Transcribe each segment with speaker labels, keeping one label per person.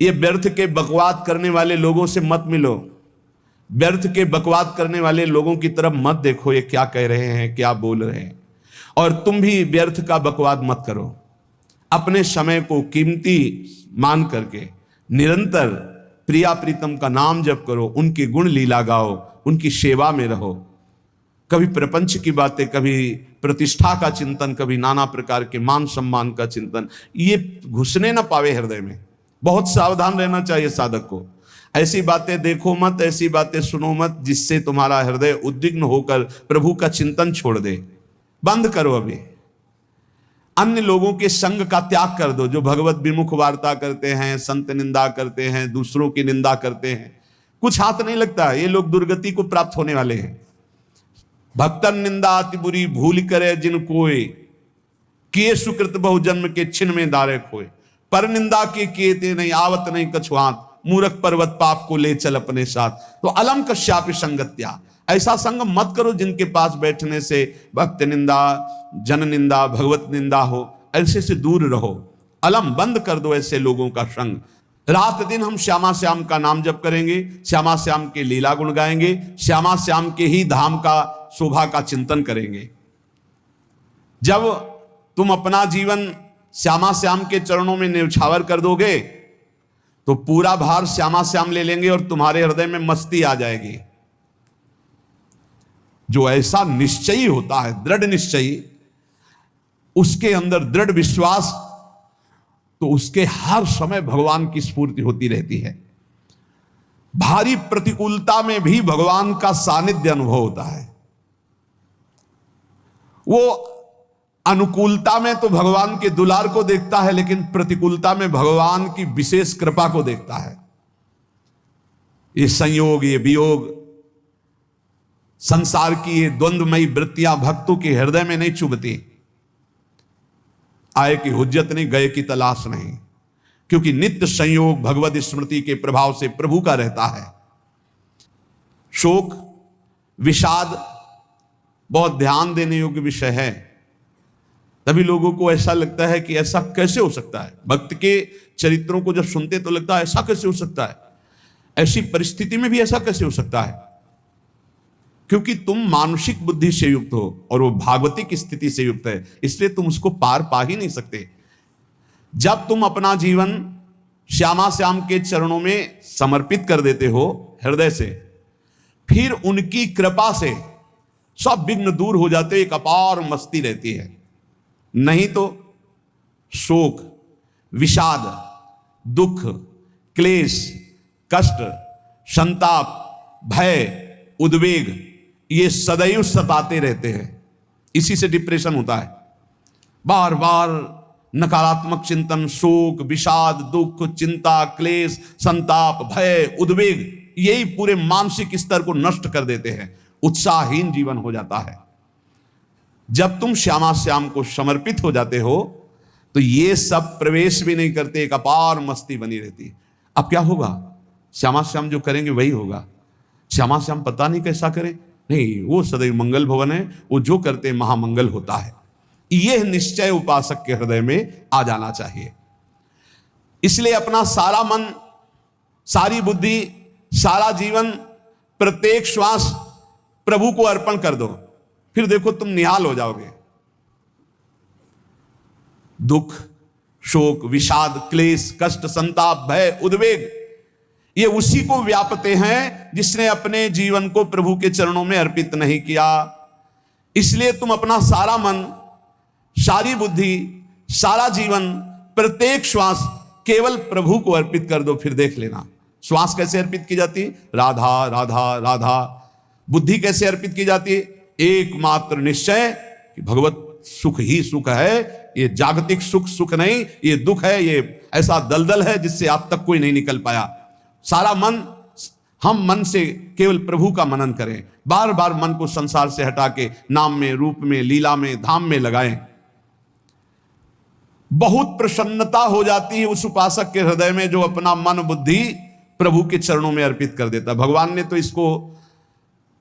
Speaker 1: ये व्यर्थ के बकवाद करने वाले लोगों से मत मिलो, व्यर्थ के बकवाद करने वाले लोगों की तरफ मत देखो, ये क्या कह रहे हैं, क्या बोल रहे हैं, और तुम भी व्यर्थ का बकवाद मत करो। अपने समय को कीमती मान करके निरंतर प्रिया प्रीतम का नाम जप करो, उनकी गुण लीला गाओ, उनकी सेवा में रहो। कभी प्रपंच की बातें, कभी प्रतिष्ठा का चिंतन, कभी नाना प्रकार के मान सम्मान का चिंतन, ये घुसने ना पावे हृदय में। बहुत सावधान रहना चाहिए साधक को। ऐसी बातें देखो मत, ऐसी बातें सुनो मत जिससे तुम्हारा हृदय उद्विग्न होकर प्रभु का चिंतन छोड़ दे। बंद करो अभी। अन्य लोगों के संग का त्याग कर दो, जो भगवत विमुख वार्ता करते हैं, संत निंदा करते हैं, दूसरों की निंदा करते हैं। कुछ हाथ नहीं लगता, ये लोग दुर्गति को प्राप्त होने वाले हैं। भक्तन निंदा अति बुरी भूल करे जिन कोय, किए सुकृत बहु जन्म के छिन में दारे खोए। पर निंदा के किए ते नहीं आवत नहीं कछुआत, मूर्ख पर्वत पाप को ले चल अपने साथ। तो अलम कश्यापि संगत्या, ऐसा संग मत करो जिनके पास बैठने से भक्त निंदा, जन निंदा, भगवत निंदा हो। ऐसे से दूर रहो, अलम बंद कर दो ऐसे लोगों का संग। रात दिन हम श्यामा श्याम का नाम जप करेंगे, श्यामा श्याम के लीला गुण गाएंगे, श्यामा श्याम के ही धाम का शोभा का चिंतन करेंगे। जब तुम अपना जीवन श्यामा श्याम के चरणों में न्यौछावर कर दोगे तो पूरा भार श्यामा श्याम ले लेंगे और तुम्हारे हृदय में मस्ती आ जाएगी। जो ऐसा निश्चयी होता है, दृढ़ निश्चयी, उसके अंदर दृढ़ विश्वास, तो उसके हर समय भगवान की स्फूर्ति होती रहती है। भारी प्रतिकूलता में भी भगवान का सानिध्य अनुभव होता है। वो अनुकूलता में तो भगवान के दुलार को देखता है, लेकिन प्रतिकूलता में भगवान की विशेष कृपा को देखता है। ये संयोग, ये वियोग, संसार की ये द्वंद्वमयी वृत्तियां भक्तों के हृदय में नहीं चुभती। आए की हुज्जत नहीं, गए की तलाश नहीं, क्योंकि नित्य संयोग भगवत स्मृति के प्रभाव से प्रभु का रहता है। शोक, विषाद बहुत ध्यान देने योग्य विषय है। तभी लोगों को ऐसा लगता है कि ऐसा कैसे हो सकता है। भक्त के चरित्रों को जब सुनते तो लगता है ऐसा कैसे हो सकता है, ऐसी परिस्थिति में भी ऐसा कैसे हो सकता है। क्योंकि तुम मानसिक बुद्धि से युक्त हो और वो भागवतिक स्थिति से युक्त है, इसलिए तुम उसको पार पा ही नहीं सकते। जब तुम अपना जीवन श्यामा श्याम के चरणों में समर्पित कर देते हो हृदय से, फिर उनकी कृपा से सब विघ्न दूर हो जाते, एक अपार मस्ती रहती है। नहीं तो शोक, विषाद, दुख, क्लेश, कष्ट, संताप, भय, उद्वेग, ये सदैव सताते रहते हैं। इसी से डिप्रेशन होता है। बार बार नकारात्मक चिंतन, शोक, विषाद, दुख, चिंता, क्लेश, संताप, भय, उद्वेग, यही पूरे मानसिक स्तर को नष्ट कर देते हैं। उत्साहहीन जीवन हो जाता है। जब तुम श्यामा श्याम को समर्पित हो जाते हो तो ये सब प्रवेश भी नहीं करते, एक अपार मस्ती बनी रहती है। अब क्या होगा? श्यामा श्याम जो करेंगे वही होगा। श्यामा श्याम पता नहीं कैसा करें, नहीं, वो सदैव मंगल भवन है, वो जो करते महामंगल होता है। यह निश्चय उपासक के हृदय में आ जाना चाहिए। इसलिए अपना सारा मन, सारी बुद्धि, सारा जीवन, प्रत्येक श्वास प्रभु को अर्पण कर दो, फिर देखो तुम निहाल हो जाओगे। दुख, शोक, विषाद, क्लेश, कष्ट, संताप, भय, उद्वेग, ये उसी को व्यापते हैं जिसने अपने जीवन को प्रभु के चरणों में अर्पित नहीं किया। इसलिए तुम अपना सारा मन, सारी बुद्धि, सारा जीवन, प्रत्येक श्वास केवल प्रभु को अर्पित कर दो। फिर देख लेना श्वास कैसे अर्पित की जाती है, राधा राधा राधा। बुद्धि कैसे अर्पित की जाती है, एकमात्र निश्चय कि भगवत सुख ही सुख है, ये जागतिक सुख सुख नहीं, ये दुख है, ये ऐसा दलदल है जिससे आज तक कोई नहीं निकल पाया। सारा मन, हम मन से केवल प्रभु का मनन करें, बार बार मन को संसार से हटा के नाम में, रूप में, लीला में, धाम में लगाएं। बहुत प्रसन्नता हो जाती है उस उपासक के हृदय में जो अपना मन बुद्धि प्रभु के चरणों में अर्पित कर देता। भगवान ने तो इसको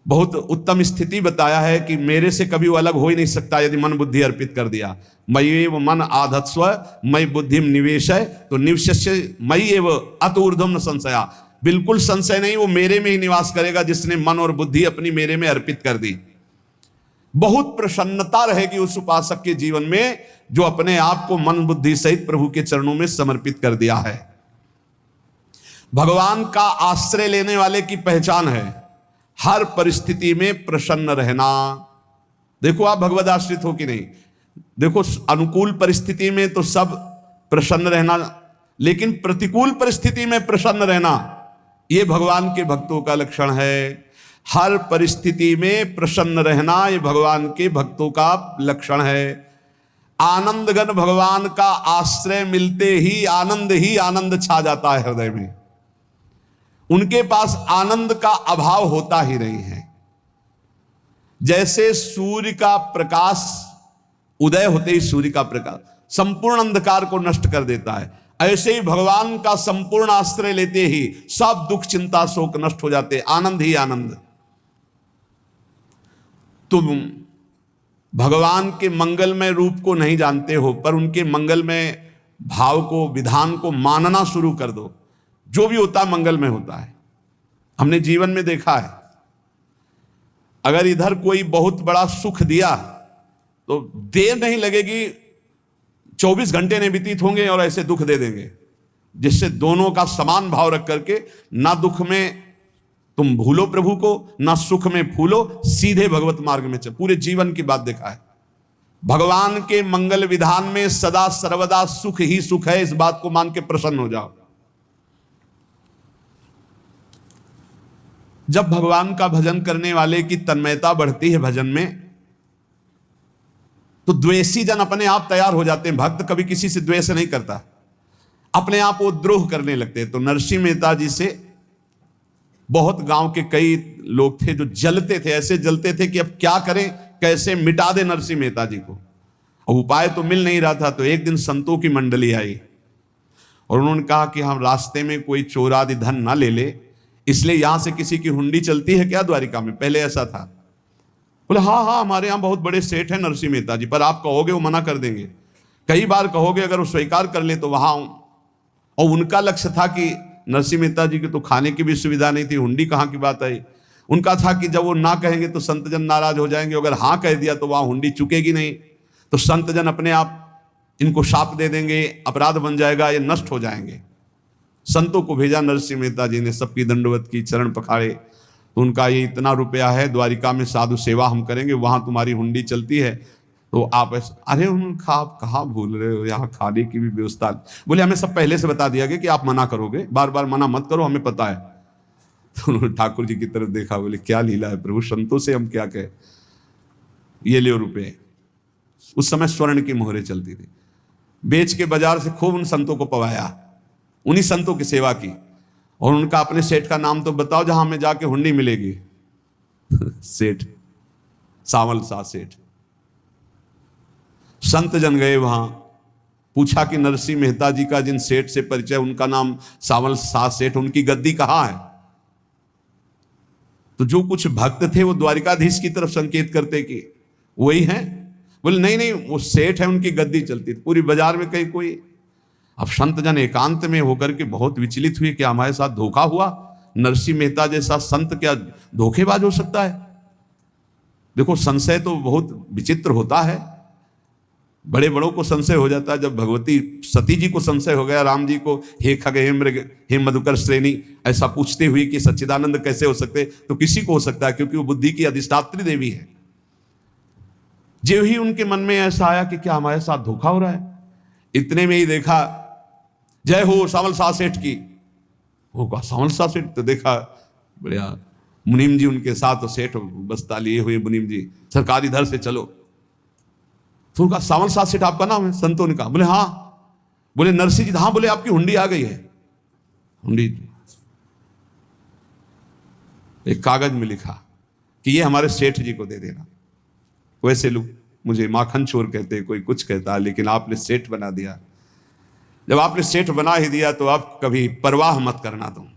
Speaker 1: बहुत उत्तम स्थिति बताया है कि मेरे से कभी वो अलग हो ही नहीं सकता यदि मन बुद्धि अर्पित कर दिया। मयि एव मन आधत्स्व मयि बुद्धिम निवेशय, तो निवशस्य मयि एव अत ऊर्ध्वं न संशया, बिल्कुल संशय नहीं, वो मेरे में ही निवास करेगा जिसने मन और बुद्धि अपनी मेरे में अर्पित कर दी। बहुत प्रसन्नता रहेगी उस उपासक के जीवन में जो अपने आप को मन बुद्धि सहित प्रभु के चरणों में समर्पित कर दिया है। भगवान का आश्रय लेने वाले की पहचान है हर परिस्थिति में प्रसन्न रहना। देखो आप भगवद आश्रित हो कि नहीं, देखो अनुकूल परिस्थिति में तो सब प्रसन्न रहना, लेकिन प्रतिकूल परिस्थिति में प्रसन्न रहना यह भगवान के भक्तों का लक्षण है। हर परिस्थिति में प्रसन्न रहना ये भगवान के भक्तों का लक्षण है। आनंदगन भगवान का आश्रय मिलते ही आनंद छा जाता है हृदय में। उनके पास आनंद का अभाव होता ही नहीं है। जैसे सूर्य का प्रकाश उदय होते ही सूर्य का प्रकाश संपूर्ण अंधकार को नष्ट कर देता है, ऐसे ही भगवान का संपूर्ण आश्रय लेते ही सब दुख चिंता शोक नष्ट हो जाते, आनंद ही आनंद। तुम भगवान के मंगलमय रूप को नहीं जानते हो, पर उनके मंगलमय भाव को विधान को मानना शुरू कर दो। जो भी होता है मंगलमय होता है। हमने जीवन में देखा है, अगर इधर कोई बहुत बड़ा सुख दिया तो देर नहीं लगेगी, 24 घंटे नहीं व्यतीत होंगे और ऐसे दुख दे देंगे, जिससे दोनों का समान भाव रख करके ना दुख में तुम भूलो प्रभु को, ना सुख में फूलो, सीधे भगवत मार्ग में चल। पूरे जीवन की बात देखा है। भगवान के मंगल विधान में सदा सर्वदा सुख ही सुख है, इस बात को मान के प्रसन्न हो जाओ। जब भगवान का भजन करने वाले की तन्मयता बढ़ती है भजन में, तो द्वेषी जन अपने आप तैयार हो जाते हैं। भक्त कभी किसी से द्वेष नहीं करता, अपने आप वो द्रोह करने लगते हैं। तो नरसिंह मेहता जी से बहुत गांव के कई लोग थे जो जलते थे, ऐसे जलते थे कि अब क्या करें, कैसे मिटा दे नरसिंह मेहता जी को। और उपाय तो मिल नहीं रहा था। तो एक दिन संतों की मंडली आई और उन्होंने कहा कि हम रास्ते में कोई चोर आदि धन ना ले ले, इसलिए यहां से किसी की हुंडी चलती है क्या द्वारिका में? पहले ऐसा था। बोले हाँ, हमारे यहाँ बहुत बड़े सेठ हैं नरसिंह मेहता जी, पर आप कहोगे वो मना कर देंगे। कई बार कहोगे, अगर वो स्वीकार कर ले तो वहां। और उनका लक्ष्य था कि नरसिंह मेहता जी की तो खाने की भी सुविधा नहीं थी, हुंडी कहाँ की बात आई। उनका था कि जब वो ना कहेंगे तो संतजन नाराज हो जाएंगे, अगर हाँ कह दिया तो वहां हुंडी चुकेगी नहीं, तो संतजन अपने आप इनको शाप दे देंगे, अपराध बन जाएगा, ये नष्ट हो जाएंगे। संतों को भेजा नरसिंह मेहता जी ने, सबकी दंडवत की, चरण पखाड़े। तो उनका ये इतना रुपया है, द्वारिका में साधु सेवा हम करेंगे, वहां तुम्हारी हुंडी चलती है, तो आप अरे उनका आप कहाँ भूल रहे हो, यहाँ खाने की भी व्यवस्था। बोले हमें सब पहले से बता दिया गया कि आप मना करोगे, बार बार मना मत करो, हमें पता है। तो उन्होंने ठाकुर जी की तरफ देखा, बोले क्या लीला है प्रभु, संतों से हम क्या कहें, ये ले रुपये। उस समय स्वर्ण की मोहरें चलती थी, बेच के बाजार से खूब उन संतों को पवाया, उन्हीं संतों की सेवा की। और उनका अपने सेठ का नाम तो बताओ जहां हमें जाके हुंडी मिलेगी। सेठ सावल सा सेठ। संत जन गए वहां, पूछा कि नरसिंह मेहता जी का जिन सेठ से परिचय, उनका नाम सावल सा सेठ, उनकी गद्दी कहां है? तो जो कुछ भक्त थे वो द्वारिकाधीश की तरफ संकेत करते कि वही हैं। बोले नहीं, वो सेठ है, उनकी गद्दी चलती थी पूरी बाजार में कहीं कोई। अब संत जन एकांत में होकर के बहुत विचलित हुए कि हमारे साथ धोखा हुआ, नरसिंह मेहता जैसा संत क्या धोखेबाज हो सकता है? देखो संशय तो बहुत विचित्र होता है, बड़े बड़ों को संशय हो जाता है। जब भगवती सती जी को संशय हो गया, राम जी को, हे खग हे मृग हे मधुकर श्रेणी, ऐसा पूछते हुए कि सच्चिदानंद कैसे हो सकते, तो किसी को हो सकता है, क्योंकि वो बुद्धि की अधिष्ठात्री देवी है। जो ही उनके मन में ऐसा आया कि क्या हमारे साथ धोखा हो रहा है, इतने में ही देखा जय हो सावल सा सेठ की। होगा सावल सा सेठ, तो देखा बढ़िया मुनीम जी उनके साथ, सेठ बस्ता लिए हुए मुनीम जी, सरकार इधर से चलो। तो उनका सावल सा सेठ आपका नाम है? संतों ने कहा। बोले हाँ। बोले नरसिंह जी? हाँ। बोले आपकी हुंडी आ गई है। हुंडी एक कागज में लिखा कि ये हमारे सेठ जी को दे देना। वैसे लोग मुझे माखन चोर कहते, कोई कुछ कहता, लेकिन आपने सेठ बना दिया। जब आपने सेठ बना ही दिया तो आप कभी परवाह मत करना तुम।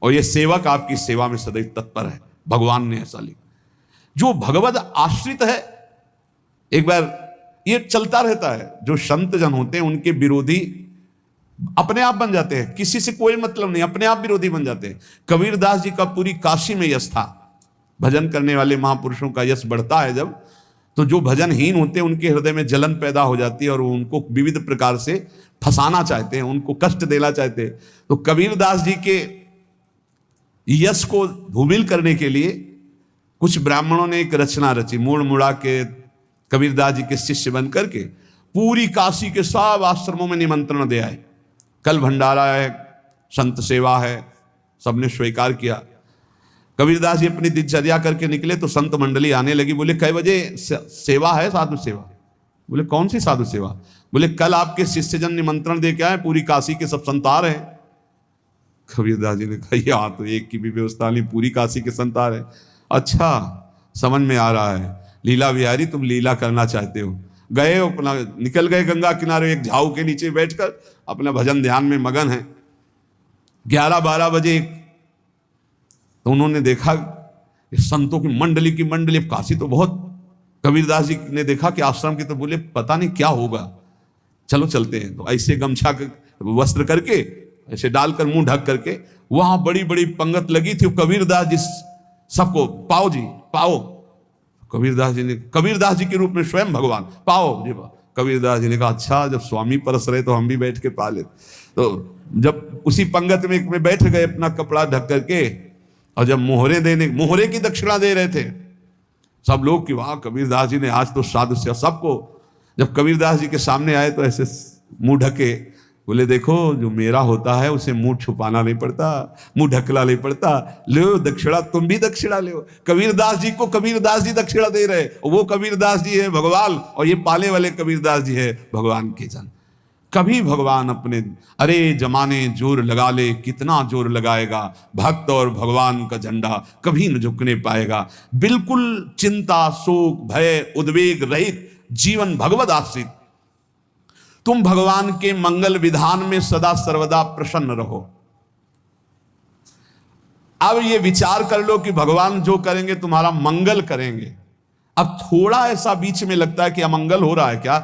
Speaker 1: और ये सेवक आपकी सेवा में सदैव तत्पर है। भगवान ने ऐसा लिखा। जो भगवद आश्रित है, एक बार ये चलता रहता है, जो संत जन होते हैं उनके विरोधी अपने आप बन जाते हैं, किसी से कोई मतलब नहीं, अपने आप विरोधी बन जाते हैं। कबीरदास जी का पूरी काशी में यश था। भजन करने वाले महापुरुषों का यश बढ़ता है जब, तो जो भजनहीन होते हैं उनके हृदय में जलन पैदा हो जाती है और वो उनको विविध प्रकार से फंसाना चाहते हैं, उनको कष्ट देना चाहते हैं। तो कबीरदास जी के यश को धूमिल करने के लिए कुछ ब्राह्मणों ने एक रचना रची, मूड़ मुड़ा के कबीरदास जी के शिष्य बन करके पूरी काशी के सब आश्रमों में निमंत्रण दे आए। कल भंडारा है, संत सेवा है, सबने स्वीकार किया। कबीरदास जी अपनी दिनचर्या करके निकले तो संत मंडली आने लगी। बोले कै बजे सेवा है? साधु सेवा। बोले कौन सी साधु सेवा? बोले कल आपके शिष्यजन निमंत्रण दे के आए, पूरी काशी के सब संत आ रहे हैं। कबीरदास जी ने कहा यहाँ तो एक की भी व्यवस्था नहीं, पूरी काशी के संत आ रहे हैं। अच्छा, समझ में आ रहा है, लीला बिहारी तुम लीला करना चाहते हो। गए अपना निकल गए गंगा किनारे, एक झाऊ के नीचे बैठकर अपना भजन ध्यान में मगन है। 11-12 बजे तो उन्होंने देखा संतों की मंडली, काशी तो बहुत। कबीरदास जी ने देखा कि आश्रम की, तो बोले पता नहीं क्या होगा, चलो चलते हैं। तो ऐसे गमछा वस्त्र करके ऐसे डालकर मुंह ढक करके वहां बड़ी बड़ी पंगत लगी थी। कबीरदास जी सबको पाओ जी पाओ। कबीरदास जी के रूप में स्वयं भगवान पाओ जी। कबीरदास जी ने कहा अच्छा, जब स्वामी परस रहे तो हम भी बैठ के पा ले। तो जब उसी पंगत में बैठ गए अपना कपड़ा ढक करके, और जब मोहरे की दक्षिणा दे रहे थे सब लोग कि वाह कबीरदास जी ने आज तो साधु से सबको। जब कबीरदास जी के सामने आए तो ऐसे मुंह ढके, बोले देखो जो मेरा होता है उसे मुंह छुपाना नहीं पड़ता, मुंह ढकला नहीं पड़ता। लो दक्षिणा, तुम भी दक्षिणा लो। कबीरदास जी को कबीरदास जी दक्षिणा दे रहे, वो कबीरदास जी है भगवान, और ये पाले वाले कबीरदास जी है भगवान के जन। कभी भगवान अपने, अरे जमाने जोर लगा ले, कितना जोर लगाएगा, भक्त और भगवान का झंडा कभी न झुकने पाएगा। बिल्कुल चिंता, शोक, भय, उद्वेग रहित जीवन भगवद आश्रित। तुम भगवान के मंगल विधान में सदा सर्वदा प्रसन्न रहो। अब ये विचार कर लो कि भगवान जो करेंगे तुम्हारा मंगल करेंगे। अब थोड़ा ऐसा बीच में लगता है कि अमंगल हो रहा है क्या,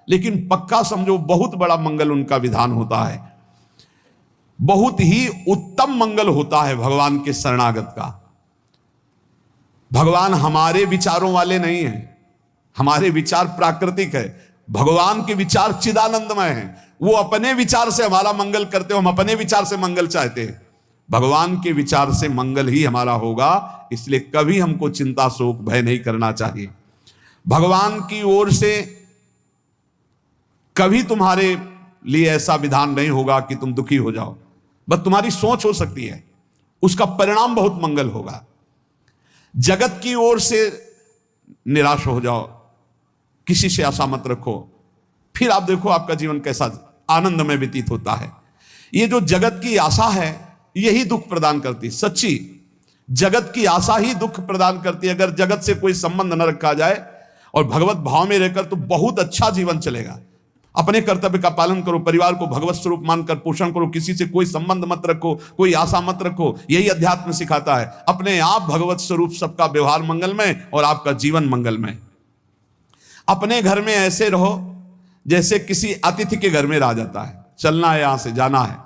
Speaker 1: लेकिन पक्का समझो बहुत बड़ा मंगल उनका विधान होता है। बहुत ही उत्तम मंगल होता है भगवान के शरणागत का। भगवान हमारे विचारों वाले नहीं हैं, हमारे विचार प्राकृतिक है, भगवान के विचार चिदानंदमय हैं। वो अपने विचार से हमारा मंगल करते हो, हम अपने विचार से मंगल चाहते हैं। भगवान के विचार से मंगल ही हमारा होगा, इसलिए कभी हमको चिंता, शोक, भय नहीं करना चाहिए। भगवान की ओर से कभी तुम्हारे लिए ऐसा विधान नहीं होगा कि तुम दुखी हो जाओ, बस तुम्हारी सोच हो सकती है, उसका परिणाम बहुत मंगल होगा। जगत की ओर से निराश हो जाओ, किसी से आशा मत रखो, फिर आप देखो आपका जीवन कैसा आनंद में व्यतीत होता है। ये जो जगत की आशा है यही दुख प्रदान करती, सच्ची जगत की आशा ही दुख प्रदान करती है। अगर जगत से कोई संबंध न रखा जाए और भगवत भाव में रहकर तो बहुत अच्छा जीवन चलेगा। अपने कर्तव्य का पालन करो, परिवार को भगवत स्वरूप मानकर पोषण करो, किसी से कोई संबंध मत रखो, कोई आशा मत रखो। यही अध्यात्म सिखाता है। अपने आप भगवत स्वरूप, सबका व्यवहार मंगलमय और आपका जीवन मंगलमय। अपने घर में ऐसे रहो जैसे किसी अतिथि के घर में रह जाता है। चलना है, यहां से जाना है।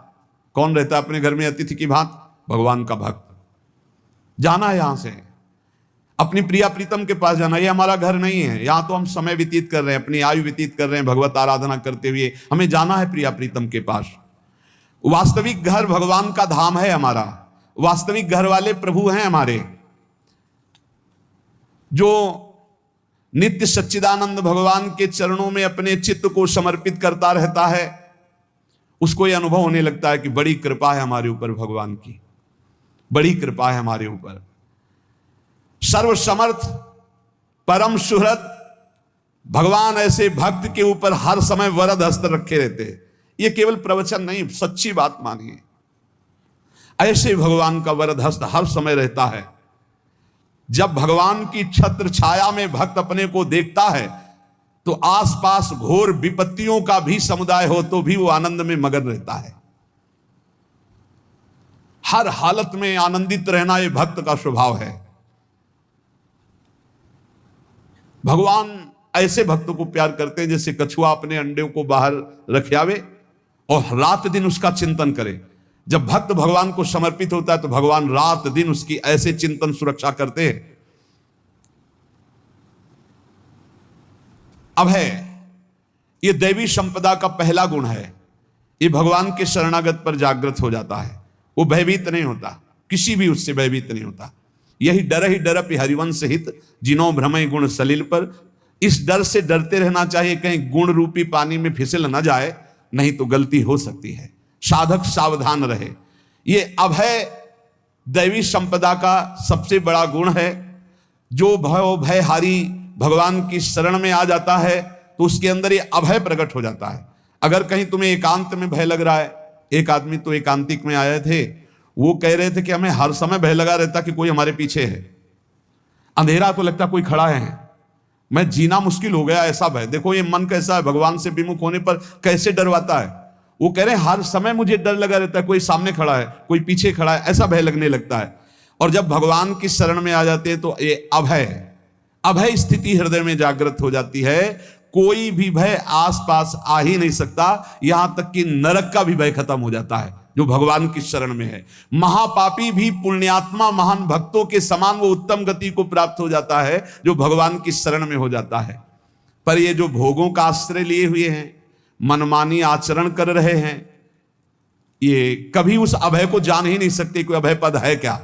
Speaker 1: कौन रहता है अपने घर में अतिथि की भांति? भगवान का भक्त। जाना है यहां से, अपनी प्रिया प्रीतम के पास जाना। ये हमारा घर नहीं है, यहां तो हम समय व्यतीत कर रहे हैं, अपनी आयु व्यतीत कर रहे हैं भगवत आराधना करते हुए। हमें जाना है प्रिया प्रीतम के पास। वास्तविक घर भगवान का धाम है हमारा, वास्तविक घर वाले प्रभु हैं हमारे। जो नित्य सच्चिदानंद भगवान के चरणों में अपने चित्त को समर्पित करता रहता है, उसको यह अनुभव होने लगता है कि बड़ी कृपा है हमारे ऊपर, भगवान की बड़ी कृपा है हमारे ऊपर। सर्वसमर्थ परम सुहृद भगवान ऐसे भक्त के ऊपर हर समय वरद हस्त रखे रहते हैं। यह केवल प्रवचन नहीं, सच्ची बात मानिए। ऐसे भगवान का वरद हस्त हर समय रहता है। जब भगवान की छत्र छाया में भक्त अपने को देखता है तो आसपास घोर विपत्तियों का भी समुदाय हो तो भी वो आनंद में मगन रहता है। हर हालत में आनंदित रहना ये भक्त का स्वभाव है। भगवान ऐसे भक्तों को प्यार करते हैं जैसे कछुआ अपने अंडों को बाहर रख आवे और रात दिन उसका चिंतन करे। जब भक्त भगवान को समर्पित होता है तो भगवान रात दिन उसकी ऐसे चिंतन सुरक्षा करते हैं। अभय, ये दैवी संपदा का पहला गुण है। ये भगवान के शरणागत पर जागृत हो जाता है, वो भयभीत नहीं होता, किसी भी उससे भयभीत नहीं होता। यही डर ही डरप हरिवंश हित, जिनो भ्रमय गुण सलिल पर। इस डर से डरते रहना चाहिए कहीं गुण रूपी पानी में फिसल न जाए, नहीं तो गलती हो सकती है। साधक सावधान रहे। ये अभय दैवी संपदा का सबसे बड़ा गुण है। जो भयहारी भगवान की शरण में आ जाता है तो उसके अंदर ये अभय प्रकट हो जाता है। अगर कहीं तुम्हें एकांत में भय लग रहा है, एक आदमी तो एकांतिक में आए थे, वो कह रहे थे कि हमें हर समय भय लगा रहता कि कोई हमारे पीछे है, अंधेरा तो लगता कोई खड़ा है, मैं जीना मुश्किल हो गया, ऐसा भय। देखो ये मन कैसा है, भगवान से विमुख होने पर कैसे डरवाता है। वो कह रहे हैं हर समय मुझे डर लगा रहता है, कोई सामने खड़ा है, कोई पीछे खड़ा है, ऐसा भय लगने लगता है। और जब भगवान की शरण में आ जाते हैं तो ये अभय स्थिति हृदय में जागृत हो जाती है। कोई भी भय आसपास आ ही नहीं सकता, यहां तक कि नरक का भी भय खत्म हो जाता है जो भगवान की शरण में है। महापापी भी पुण्यात्मा महान भक्तों के समान वो उत्तम गति को प्राप्त हो जाता है जो भगवान की शरण में हो जाता है। पर ये जो भोगों का आश्रय लिए हुए हैं, मनमानी आचरण कर रहे हैं, ये कभी उस अभय को जान ही नहीं सकते कोई अभय पद है क्या।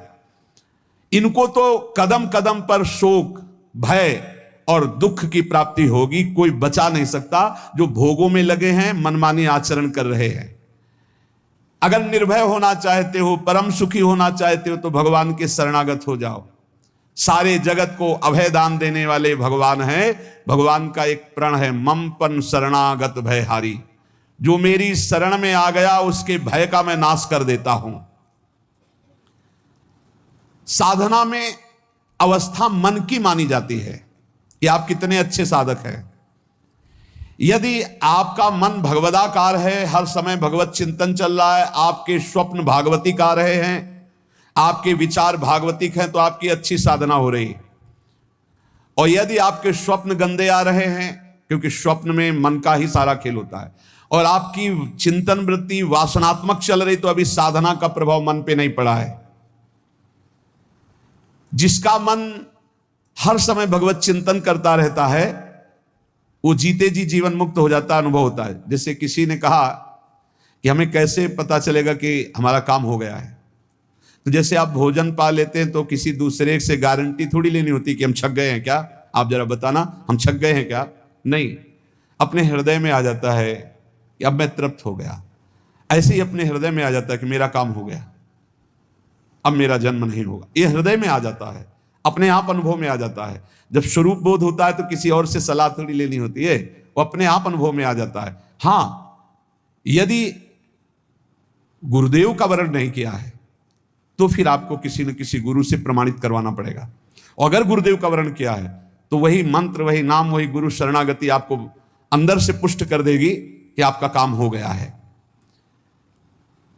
Speaker 1: इनको तो कदम कदम पर शोक, भय और दुख की प्राप्ति होगी, कोई बचा नहीं सकता जो भोगों में लगे हैं, मनमानी आचरण कर रहे हैं। अगर निर्भय होना चाहते हो, परम सुखी होना चाहते हो तो भगवान के शरणागत हो जाओ। सारे जगत को अभय दान देने वाले भगवान हैं। भगवान का एक प्रण है, ममपन शरणागत भयहारी। जो मेरी शरण में आ गया उसके भय का मैं नाश कर देता हूं। साधना में अवस्था मन की मानी जाती है कि आप कितने अच्छे साधक हैं। यदि आपका मन भगवदाकार है, हर समय भगवत चिंतन चल रहा है, आपके स्वप्न भागवतिक आ रहे हैं, आपके विचार भागवतिक हैं, तो आपकी अच्छी साधना हो रही है। और यदि आपके स्वप्न गंदे आ रहे हैं, क्योंकि स्वप्न में मन का ही सारा खेल होता है, और आपकी चिंतन वृत्ति वासनात्मक चल रही, तो अभी साधना का प्रभाव मन पे नहीं पड़ा है। जिसका मन हर समय भगवत चिंतन करता रहता है वो जीते जी जीवन मुक्त हो जाता, अनुभव होता है। जैसे किसी ने कहा कि हमें कैसे पता चलेगा कि हमारा काम हो गया है, तो जैसे आप भोजन पा लेते हैं तो किसी दूसरे से गारंटी थोड़ी लेनी होती कि हम छक गए हैं क्या, आप जरा बताना हम छक गए हैं क्या। नहीं, अपने हृदय में आ जाता है कि अब मैं तृप्त हो गया। ऐसे ही अपने हृदय में आ जाता है कि मेरा काम हो गया, अब मेरा जन्म नहीं होगा। ये हृदय में आ जाता है, अपने आप अनुभव में आ जाता है। जब स्वरूप बोध होता है तो किसी और से सलाह थोड़ी लेनी होती है, वो अपने आप अनुभव में आ जाता है। हाँ, यदि गुरुदेव का वर्ण नहीं किया है तो फिर आपको किसी न किसी गुरु से प्रमाणित करवाना पड़ेगा। और अगर गुरुदेव का वर्ण किया है तो वही मंत्र, वही नाम, वही गुरु शरणागति आपको अंदर से पुष्ट कर देगी कि आपका काम हो गया है।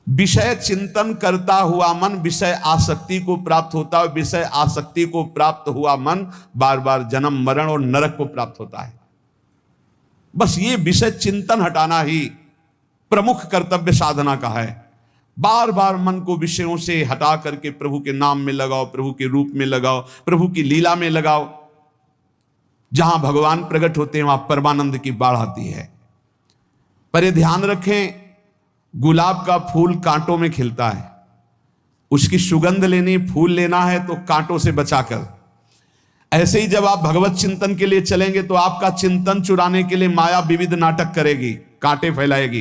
Speaker 1: विषय चिंतन करता हुआ मन विषय आसक्ति को प्राप्त होता है। विषय आसक्ति को प्राप्त हुआ मन बार बार जन्म मरण और नरक को प्राप्त होता है। बस ये विषय चिंतन हटाना ही प्रमुख कर्तव्य साधना का है। बार बार मन को विषयों से हटा करके प्रभु के नाम में लगाओ, प्रभु के रूप में लगाओ, प्रभु की लीला में लगाओ। जहां भगवान प्रकट होते हैं वहां परमानंद की बाढ़ आती है। पर ये ध्यान रखें, गुलाब का फूल कांटों में खिलता है, उसकी सुगंध लेनी, फूल लेना है तो कांटों से बचाकर। ऐसे ही जब आप भगवत चिंतन के लिए चलेंगे तो आपका चिंतन चुराने के लिए माया विविध नाटक करेगी, कांटे फैलाएगी।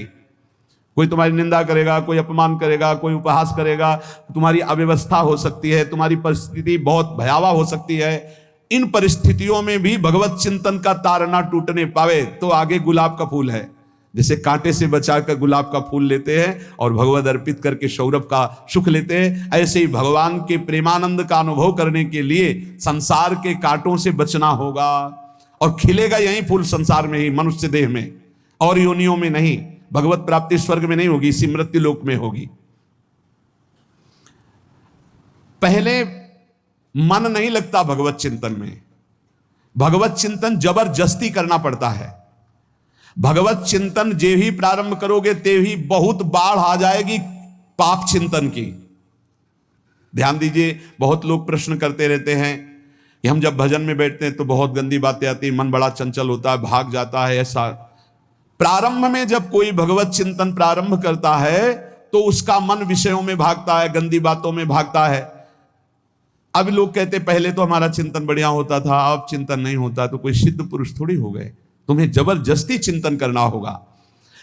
Speaker 1: कोई तुम्हारी निंदा करेगा, कोई अपमान करेगा, कोई उपहास करेगा, तुम्हारी अव्यवस्था हो सकती है, तुम्हारी परिस्थिति बहुत भयावह हो सकती है। इन परिस्थितियों में भी भगवत चिंतन का तार ना टूटने पावे तो आगे गुलाब का फूल है। जैसे कांटे से बचाकर गुलाब का फूल लेते हैं और भगवत अर्पित करके सौरभ का सुख लेते हैं, ऐसे ही भगवान के प्रेमानंद का अनुभव करने के लिए संसार के कांटों से बचना होगा। और खिलेगा यही फूल संसार में ही, मनुष्य देह में, और योनियों में नहीं। भगवत प्राप्ति स्वर्ग में नहीं होगी, इसी मृत्यु लोक में होगी। पहले मन नहीं लगता भगवत चिंतन में, भगवत चिंतन जबरदस्ती करना पड़ता है। भगवत चिंतन जे ही प्रारंभ करोगे ते ही बहुत बाढ़ आ जाएगी पाप चिंतन की। ध्यान दीजिए, बहुत लोग प्रश्न करते रहते हैं कि हम जब भजन में बैठते हैं तो बहुत गंदी बातें आती, मन बड़ा चंचल होता है, भाग जाता है। ऐसा प्रारंभ में जब कोई भगवत चिंतन प्रारंभ करता है तो उसका मन विषयों में भागता है, गंदी बातों में भागता है। अब लोग कहते पहले तो हमारा चिंतन बढ़िया होता था, अब चिंतन नहीं होता। तो कोई सिद्ध पुरुष थोड़ी हो गए, तुम्हें जबरदस्ती चिंतन करना होगा।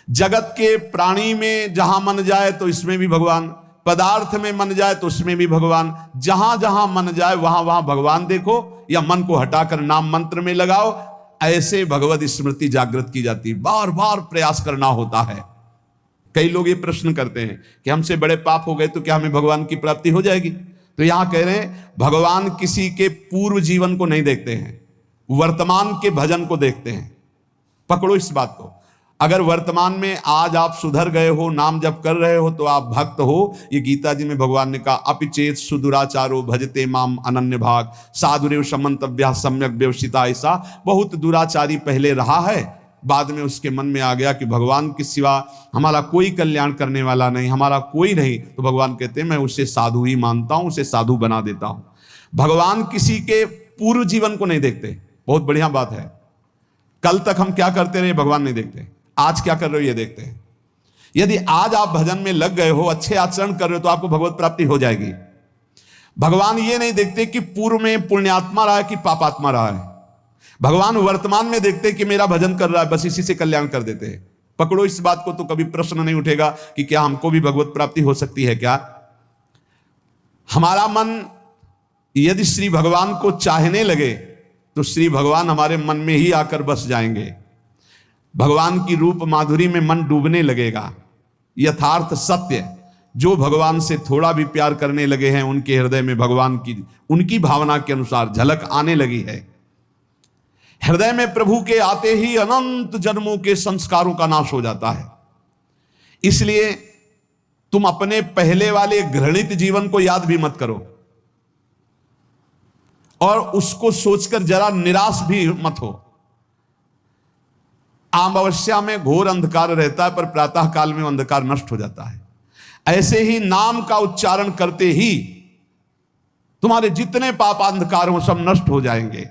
Speaker 1: जगत के प्राणी में जहां मन जाए तो इसमें भी भगवान, पदार्थ में मन जाए तो उसमें भी भगवान, जहां जहां मन जाए वहां वहां भगवान देखो, या मन को हटाकर नाम मंत्र में लगाओ। ऐसे भगवत स्मृति जागृत की जाती है, बार बार प्रयास करना होता है। कई लोग ये प्रश्न करते हैं कि हमसे बड़े पाप हो गए तो क्या हमें भगवान की प्राप्ति हो जाएगी? तो यहां कह रहे हैं भगवान किसी के पूर्व जीवन को नहीं देखते हैं, वर्तमान के भजन को देखते हैं। पकड़ो इस बात को। अगर वर्तमान में आज आप सुधर गए हो, नाम जप कर रहे हो, तो आप भक्त हो। ये गीता जी में भगवान ने कहा, अपिचेत सुदुराचारो भजते माम अनन्य भाग साधुरेव समन्तव्या सम्यक व्यवसिता। ऐसा बहुत दुराचारी पहले रहा है, बाद में उसके मन में आ गया कि भगवान के सिवा हमारा कोई कल्याण करने वाला नहीं, हमारा कोई नहीं। तो भगवान कहते हैं मैं उसे साधु ही मानता हूं, उसे साधु बना देता हूं। भगवान किसी के पूर्व जीवन को नहीं देखते। बहुत बढ़िया बात है। कल तक हम क्या करते रहे भगवान नहीं देखते, आज क्या कर रहे हो ये देखते हैं। यदि आज आप भजन में लग गए हो, अच्छे आचरण कर रहे हो, तो आपको भगवत प्राप्ति हो जाएगी। भगवान ये नहीं देखते कि पूर्व में पुण्यात्मा रहा है कि पापात्मा रहा है। भगवान वर्तमान में देखते कि मेरा भजन कर रहा है, बस इसी से कल्याण कर देते हैं। पकड़ो इस बात को, तो कभी प्रश्न नहीं उठेगा कि क्या हमको भी भगवत प्राप्ति हो सकती है क्या। हमारा मन यदि श्री भगवान को चाहने लगे तो श्री भगवान हमारे मन में ही आकर बस जाएंगे। भगवान की रूप माधुरी में मन डूबने लगेगा। यथार्थ सत्य, जो भगवान से थोड़ा भी प्यार करने लगे हैं उनके हृदय में भगवान की, उनकी भावना के अनुसार झलक आने लगी है। हृदय में प्रभु के आते ही अनंत जन्मों के संस्कारों का नाश हो जाता है। इसलिए तुम अपने पहले वाले घृणित जीवन को याद भी मत करो और उसको सोचकर जरा निराश भी मत हो। अमावस्या में घोर अंधकार रहता है, पर प्रातः काल में अंधकार नष्ट हो जाता है। ऐसे ही नाम का उच्चारण करते ही तुम्हारे जितने पाप अंधकार हो सब नष्ट हो जाएंगे।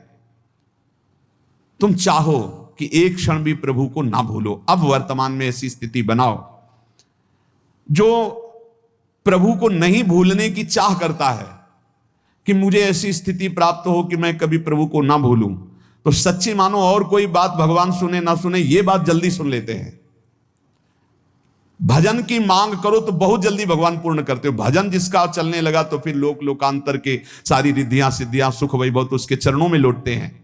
Speaker 1: तुम चाहो कि एक क्षण भी प्रभु को ना भूलो। अब वर्तमान में ऐसी स्थिति बनाओ। जो प्रभु को नहीं भूलने की चाह करता है कि मुझे ऐसी स्थिति प्राप्त हो कि मैं कभी प्रभु को ना भूलूं, तो सच्ची मानो और कोई बात भगवान सुने ना सुने, ये बात जल्दी सुन लेते हैं। भजन की मांग करो तो बहुत जल्दी भगवान पूर्ण करते हो। भजन जिसका चलने लगा तो फिर लोक लोकांतर के सारी रिद्धियां सिद्धियां सुख वैभव तो उसके चरणों में लौटते हैं।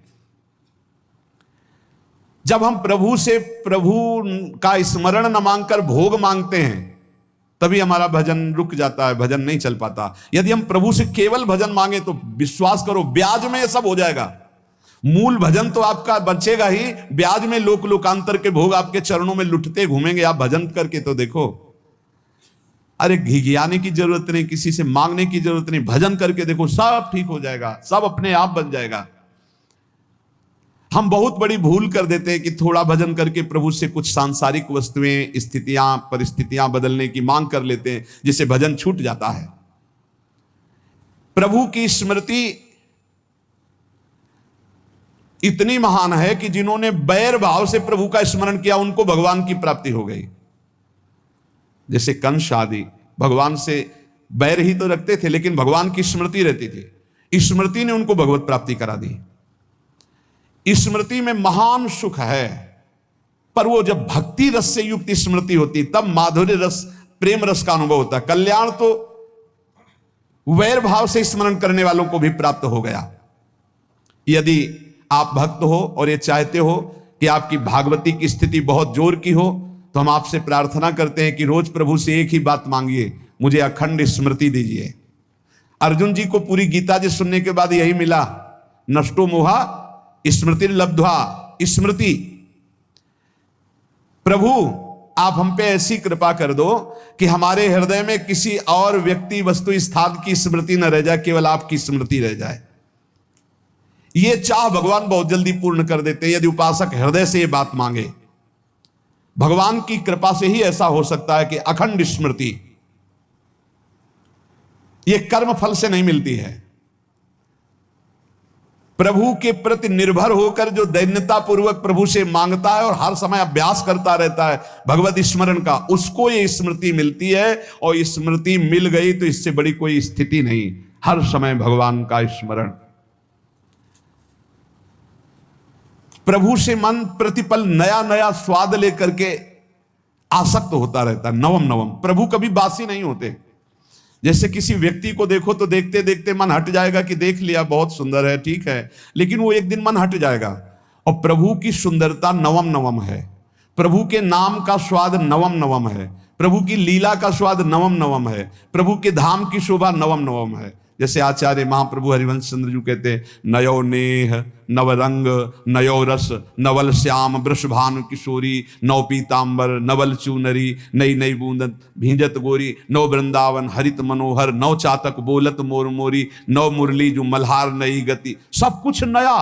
Speaker 1: जब हम प्रभु से प्रभु का स्मरण न मांगकर भोग मांगते हैं तभी हमारा भजन रुक जाता है, भजन नहीं चल पाता। यदि हम प्रभु से केवल भजन मांगे तो विश्वास करो ब्याज में ये सब हो जाएगा। मूल भजन तो आपका बचेगा ही, ब्याज में लोक लोकांतर के भोग आपके चरणों में लुटते घूमेंगे। आप भजन करके तो देखो, अरे घिघियाने की जरूरत नहीं, किसी से मांगने की जरूरत नहीं, भजन करके देखो सब ठीक हो जाएगा, सब अपने आप बन जाएगा। हम बहुत बड़ी भूल कर देते हैं कि थोड़ा भजन करके प्रभु से कुछ सांसारिक वस्तुएं, स्थितियां, परिस्थितियां बदलने की मांग कर लेते हैं, जिससे भजन छूट जाता है। प्रभु की स्मृति इतनी महान है कि जिन्होंने बैर भाव से प्रभु का स्मरण किया उनको भगवान की प्राप्ति हो गई। जैसे कंस आदि भगवान से बैर ही तो रखते थे, लेकिन भगवान की स्मृति रहती थी। स्मृति ने उनको भगवत प्राप्ति करा दी। स्मृति में महान सुख है, पर वो जब भक्ति रस से युक्त स्मृति होती तब माधुर्य रस, प्रेम रस का अनुभव होता। कल्याण तो वैर भाव से स्मरण करने वालों को भी प्राप्त हो गया। यदि आप भक्त हो और ये चाहते हो कि आपकी भागवती की स्थिति बहुत जोर की हो, तो हम आपसे प्रार्थना करते हैं कि रोज प्रभु से एक ही बात मांगिए, मुझे अखंड स्मृति दीजिए। अर्जुन जी को पूरी गीता जी सुनने के बाद यही मिला, नष्टो मोहा स्मृति लब्ध्वा। स्मृति, प्रभु आप हम पे ऐसी कृपा कर दो कि हमारे हृदय में किसी और व्यक्ति, वस्तु, स्थान की स्मृति न रह जाए, केवल आपकी स्मृति रह जाए। ये चाह भगवान बहुत जल्दी पूर्ण कर देते हैं यदि उपासक हृदय से ये बात मांगे। भगवान की कृपा से ही ऐसा हो सकता है कि अखंड स्मृति ये कर्म फल से नहीं मिलती है। प्रभु के प्रति निर्भर होकर जो दैन्यता पूर्वक प्रभु से मांगता है और हर समय अभ्यास करता रहता है भगवत स्मरण का, उसको ये स्मृति मिलती है। और स्मृति मिल गई तो इससे बड़ी कोई स्थिति नहीं, हर समय भगवान का स्मरण। प्रभु से मन प्रतिपल नया नया स्वाद लेकर के आसक्त होता रहता है, नवम नवम। प्रभु कभी बासी नहीं होते। जैसे किसी व्यक्ति को देखो तो देखते देखते मन हट जाएगा कि देख लिया बहुत सुंदर है, ठीक है, लेकिन वो एक दिन मन हट जाएगा। और प्रभु की सुंदरता नवम नवम है, प्रभु के नाम का स्वाद नवम नवम है, प्रभु की लीला का स्वाद नवम नवम है, प्रभु के धाम की शोभा नवम नवम है। जैसे आचार्य महाप्रभु हरिवंश चंद्र जी कहते हैं, नयो नेह नव रंग नयो रस नवल श्याम वृषभानु किशोरी नव पीतांबर नवल चूनरी नई नई बूंदन भींजत गोरी नव वृंदावन हरित मनोहर नव चातक बोलत मोर मोरी नव मुरली जो मल्हार नई गति, सब कुछ नया।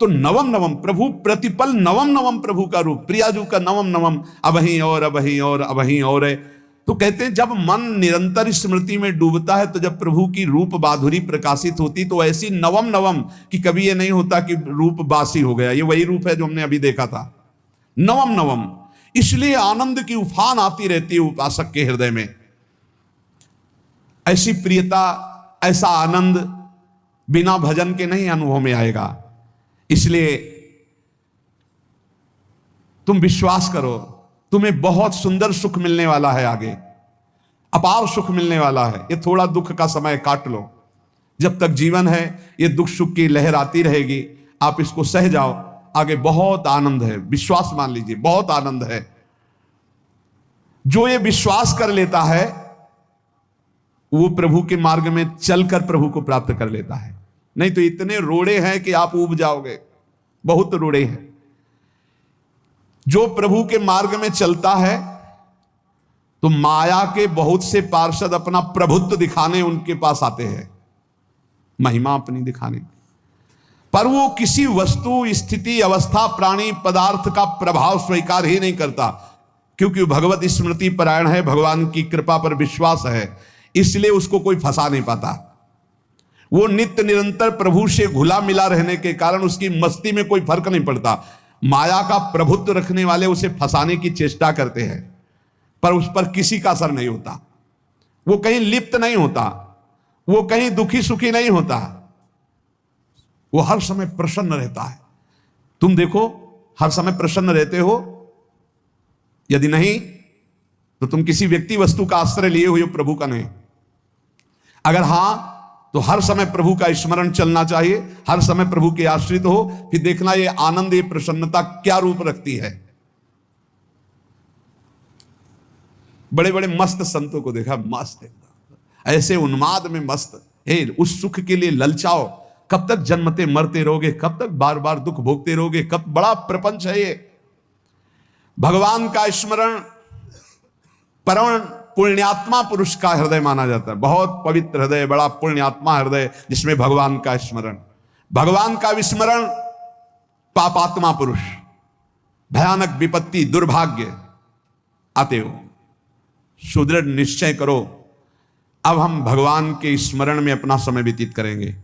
Speaker 1: तो नवम नवम प्रभु प्रतिपल नवम नवम प्रभु का रूप, प्रियाजू का नवम नवम, अबहीं और अबहीं और अबहीं और है। तो कहते हैं जब मन निरंतर स्मृति में डूबता है तो जब प्रभु की रूप बाधुरी प्रकाशित होती तो ऐसी नवम नवम कि कभी ये नहीं होता कि रूप बासी हो गया, ये वही रूप है जो हमने अभी देखा था, नवम नवम। इसलिए आनंद की उफान आती रहती है उपासक के हृदय में। ऐसी प्रियता, ऐसा आनंद बिना भजन के नहीं अनुभव में आएगा। इसलिए तुम विश्वास करो, तुम्हें बहुत सुंदर सुख मिलने वाला है, आगे अपार सुख मिलने वाला है। ये थोड़ा दुख का समय काट लो, जब तक जीवन है ये दुख सुख की लहर आती रहेगी, आप इसको सह जाओ, आगे बहुत आनंद है। विश्वास मान लीजिए, बहुत आनंद है। जो ये विश्वास कर लेता है वो प्रभु के मार्ग में चलकर प्रभु को प्राप्त कर लेता है। नहीं तो इतने रोड़े हैं कि आप ऊब जाओगे, बहुत रोड़े हैं। जो प्रभु के मार्ग में चलता है तो माया के बहुत से पार्षद अपना प्रभुत्व दिखाने उनके पास आते हैं, महिमा अपनी दिखाने, पर वो किसी वस्तु स्थिति अवस्था प्राणी पदार्थ का प्रभाव स्वीकार ही नहीं करता, क्योंकि भगवत स्मृति परायण है, भगवान की कृपा पर विश्वास है, इसलिए उसको कोई फंसा नहीं पाता। वो नित्य निरंतर प्रभु से घुला मिला रहने के कारण उसकी मस्ती में कोई फर्क नहीं पड़ता। माया का प्रभुत्व रखने वाले उसे फंसाने की चेष्टा करते हैं, पर उस पर किसी का असर नहीं होता। वो कहीं लिप्त नहीं होता, वो कहीं दुखी सुखी नहीं होता, वो हर समय प्रसन्न रहता है। तुम देखो, हर समय प्रसन्न रहते हो? यदि नहीं तो तुम किसी व्यक्ति वस्तु का आश्रय लिए हुए हो, प्रभु का नहीं। अगर हां तो हर समय प्रभु का स्मरण चलना चाहिए, हर समय प्रभु के आश्रित हो, फिर देखना ये आनंद, ये प्रसन्नता क्या रूप रखती है। बड़े बड़े मस्त संतों को देखा, मस्त एकदम ऐसे उन्माद में मस्त। उस सुख के लिए ललचाओ, कब तक जन्मते मरते रहोगे, कब तक बार बार दुख भोगते रहोगे, कब। बड़ा प्रपंच है ये। भगवान का स्मरण परम पुण्यात्मा पुरुष का हृदय माना जाता है। बहुत पवित्र हृदय, बड़ा पुण्यात्मा हृदय जिसमें भगवान का स्मरण। भगवान का विस्मरण पापात्मा पुरुष, भयानक विपत्ति दुर्भाग्य आते हो। सुदृढ़ निश्चय करो, अब हम भगवान के स्मरण में अपना समय व्यतीत करेंगे।